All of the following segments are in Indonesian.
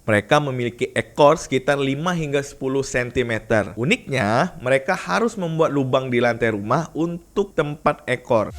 Mereka memiliki ekor sekitar 5 hingga 10 cm. Uniknya, mereka harus membuat lubang di lantai rumah untuk tempat ekor.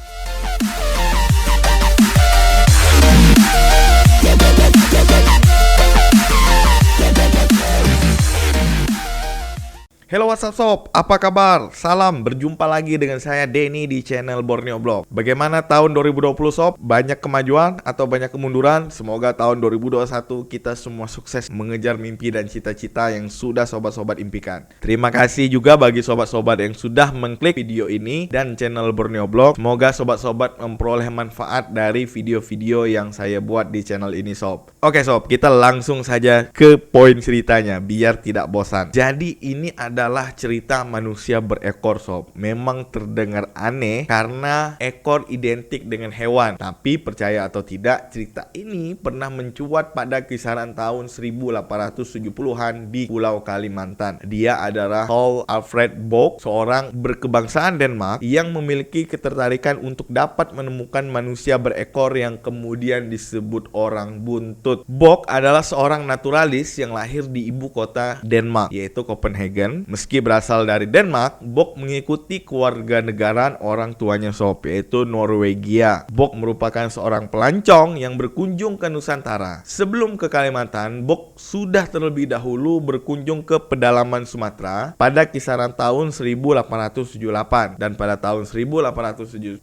Halo WhatsApp Sob, apa kabar? Salam, berjumpa lagi dengan saya Denny di channel Borneo Blog. Bagaimana tahun 2020 Sob? Banyak kemajuan atau banyak kemunduran? Semoga tahun 2021 kita semua sukses mengejar mimpi dan cita-cita yang sudah sobat-sobat impikan. Terima kasih juga bagi sobat-sobat yang sudah mengklik video ini dan channel Borneo Blog. Semoga sobat-sobat memperoleh manfaat dari video-video yang saya buat di channel ini Sob. Oke Sob, kita langsung saja ke poin ceritanya biar tidak bosan. Jadi ini adalah cerita manusia berekor Sob. Memang terdengar aneh karena ekor identik dengan hewan. Tapi percaya atau tidak, cerita ini pernah mencuat pada kisaran tahun 1870-an di Pulau Kalimantan. Dia adalah Carl Alfred Bock, seorang berkebangsaan Denmark yang memiliki ketertarikan untuk dapat menemukan manusia berekor yang kemudian disebut orang buntut. Bock adalah seorang naturalis yang lahir di ibu kota Denmark, yaitu Copenhagen. Meski berasal dari Denmark, Bock mengikuti kewarganegaraan orang tuanya Sob, yaitu Norwegia. Bock merupakan seorang pelancong yang berkunjung ke Nusantara. Sebelum ke Kalimantan, Bock sudah terlebih dahulu berkunjung ke pedalaman Sumatera pada kisaran tahun 1878, dan pada tahun 1879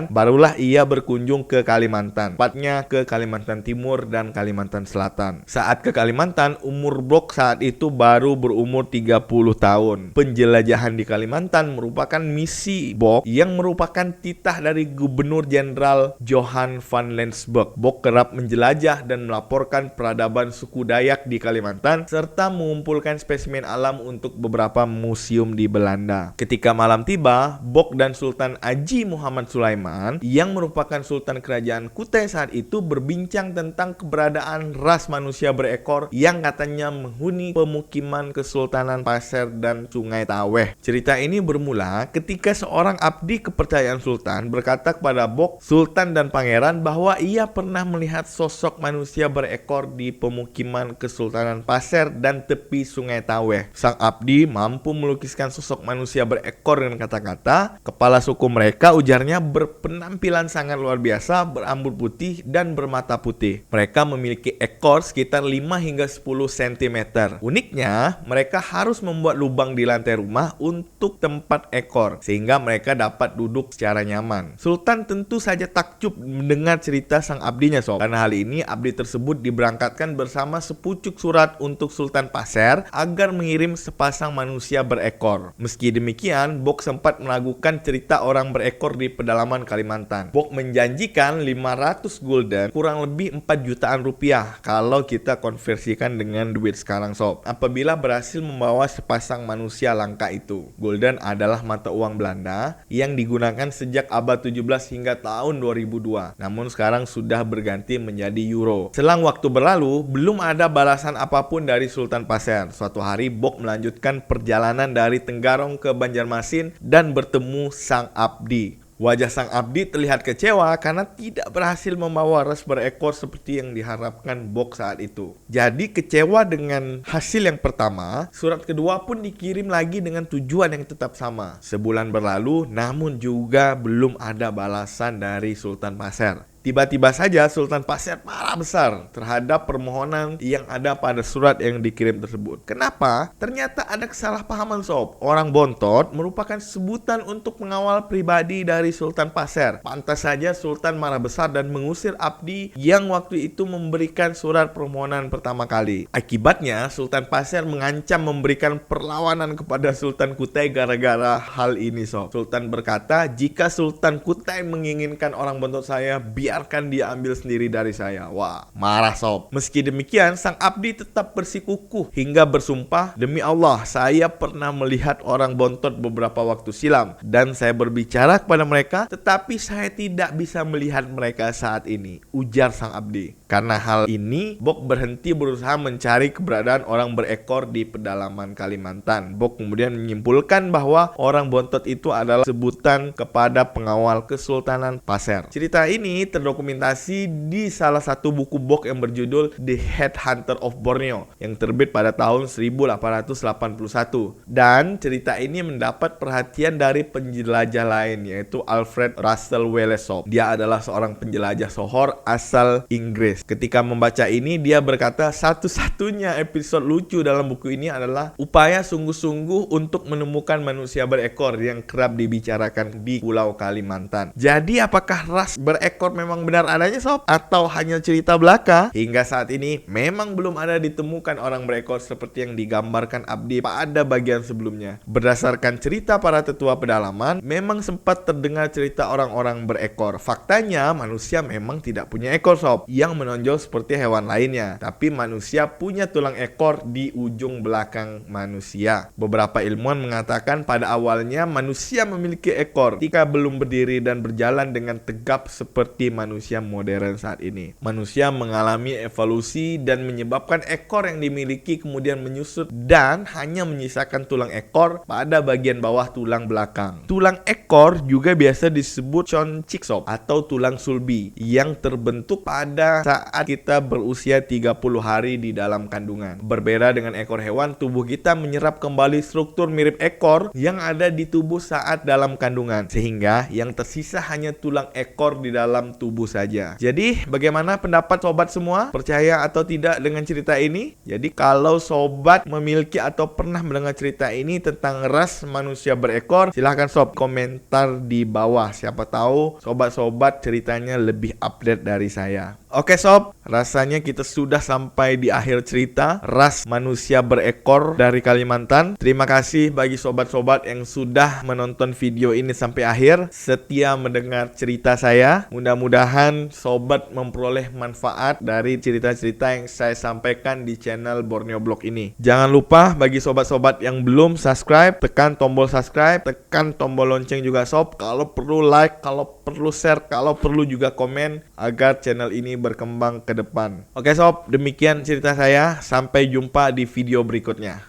barulah ia berkunjung ke Kalimantan, tepatnya ke Kalimantan Timur dan Kalimantan Selatan. Saat ke Kalimantan, umur Bock saat itu baru berumur 30 tahun. Penjelajahan di Kalimantan merupakan misi Bock yang merupakan titah dari Gubernur Jenderal Johan van Lensburg. Bock kerap menjelajah dan melaporkan peradaban suku Dayak di Kalimantan serta mengumpulkan spesimen alam untuk beberapa museum di Belanda. Ketika malam tiba, Bock dan Sultan Haji Muhammad Sulaiman yang merupakan Sultan Kerajaan Kutai saat itu berbincang tentang keberadaan ras manusia berekor yang katanya menghuni pemukiman Kesultanan Pasir dan Sungai Taweh. Cerita ini bermula ketika seorang abdi kepercayaan Sultan berkata kepada Bock, Sultan dan Pangeran bahwa ia pernah melihat sosok manusia berekor di pemukiman Kesultanan Pasir dan tepi Sungai Taweh. Sang abdi mampu melukiskan sosok manusia berekor dengan kata-kata. Kepala suku mereka, ujarnya, berpenampilan sangat luar biasa, berambut putih dan bermata putih. Mereka memiliki ekor sekitar 5 hingga 10 cm. Uniknya, mereka harus membuat lubang di lantai rumah untuk tempat ekor sehingga mereka dapat duduk secara nyaman. Sultan tentu saja takjub mendengar cerita sang abdinya Sob. Karena hal ini, abdi tersebut diberangkatkan bersama sepucuk surat untuk Sultan Pasir agar mengirim sepasang manusia berekor. Meski demikian, Bock sempat melakukan cerita orang berekor di pedalaman Kalimantan. Bock menjanjikan 500 gulden, kurang lebih 4 jutaan rupiah kalau kita konversikan dengan duit sekarang Sob, apabila berhasil membawa sepasang manusia langka itu. Gulden adalah mata uang Belanda yang digunakan sejak abad 17 hingga tahun 2002. Namun sekarang sudah berganti menjadi euro. Selang waktu berlalu, belum ada balasan apapun dari Sultan Pasir. Suatu hari Bock melanjutkan perjalanan dari Tenggarong ke Banjarmasin dan bertemu sang abdi. Wajah sang abdi terlihat kecewa karena tidak berhasil membawa ras berekor seperti yang diharapkan Bock saat itu. Jadi kecewa dengan hasil yang pertama, surat kedua pun dikirim lagi dengan tujuan yang tetap sama. Sebulan berlalu, namun juga belum ada balasan dari Sultan Pasir. Tiba-tiba saja Sultan Pasir marah besar terhadap permohonan yang ada pada surat yang dikirim tersebut. Kenapa? Ternyata ada kesalahpahaman Sob. Orang bontot merupakan sebutan untuk mengawal pribadi dari Sultan Pasir. Pantas saja Sultan marah besar dan mengusir abdi yang waktu itu memberikan surat permohonan pertama kali. Akibatnya Sultan Pasir mengancam memberikan perlawanan kepada Sultan Kutai gara-gara hal ini Sob. Sultan berkata, jika Sultan Kutai menginginkan orang bontot saya, biarkan dia ambil sendiri dari saya. Wah, marah Sob. Meski demikian, sang abdi tetap bersikukuh hingga bersumpah, demi Allah, saya pernah melihat orang bontot beberapa waktu silam dan saya berbicara kepada mereka, tetapi saya tidak bisa melihat mereka saat ini, ujar sang abdi. Karena hal ini, Bock berhenti berusaha mencari keberadaan orang berekor di pedalaman Kalimantan. Bock kemudian menyimpulkan bahwa orang bontot itu adalah sebutan kepada pengawal Kesultanan Pasir. Cerita ini terdokumentasi di salah satu buku box yang berjudul The Headhunter of Borneo yang terbit pada tahun 1881. Dan cerita ini mendapat perhatian dari penjelajah lain, yaitu Alfred Russel Wallace Soap. Dia adalah seorang penjelajah sohor asal Inggris. Ketika membaca ini, dia berkata satu-satunya episode lucu dalam buku ini adalah upaya sungguh-sungguh untuk menemukan manusia berekor yang kerap dibicarakan di Pulau Kalimantan. Jadi apakah ras berekor memang benar adanya sob? Atau hanya cerita belaka? Hingga saat ini memang belum ada ditemukan orang berekor seperti yang digambarkan Abdi pada bagian sebelumnya. Berdasarkan cerita para tetua pedalaman, memang sempat terdengar cerita orang-orang berekor. Faktanya manusia memang tidak punya ekor sob yang menonjol seperti hewan lainnya. Tapi manusia punya tulang ekor di ujung belakang manusia. Beberapa ilmuwan mengatakan pada awalnya manusia memiliki ekor ketika belum berdiri dan berjalan dengan tegap seperti manusia modern saat ini. Manusia mengalami evolusi dan menyebabkan ekor yang dimiliki kemudian menyusut dan hanya menyisakan tulang ekor pada bagian bawah tulang belakang. Tulang ekor juga biasa disebut concik sob atau tulang sulbi yang terbentuk pada saat kita berusia 30 hari di dalam kandungan. Berbeda dengan ekor hewan, tubuh kita menyerap kembali struktur mirip ekor yang ada di tubuh saat dalam kandungan, sehingga yang tersisa hanya tulang ekor di dalam tubuh saja. Jadi bagaimana pendapat sobat semua? Percaya atau tidak dengan cerita ini? Jadi kalau sobat memiliki atau pernah mendengar cerita ini tentang ras manusia berekor, silahkan sob komentar di bawah. Siapa tahu sobat-sobat ceritanya lebih update dari saya. Oke sob, rasanya kita sudah sampai di akhir cerita ras manusia berekor dari Kalimantan. Terima kasih bagi sobat-sobat yang sudah menonton video ini sampai akhir, setia mendengar cerita saya. Mudah-mudahan sobat memperoleh manfaat dari cerita-cerita yang saya sampaikan di channel Borneo Blog ini. Jangan lupa bagi sobat-sobat yang belum subscribe, tekan tombol subscribe, tekan tombol lonceng juga sob. Kalau perlu like, kalau perlu share, kalau perlu juga komen agar channel ini berkembang ke depan. Oke sob, demikian cerita saya. Sampai jumpa di video berikutnya.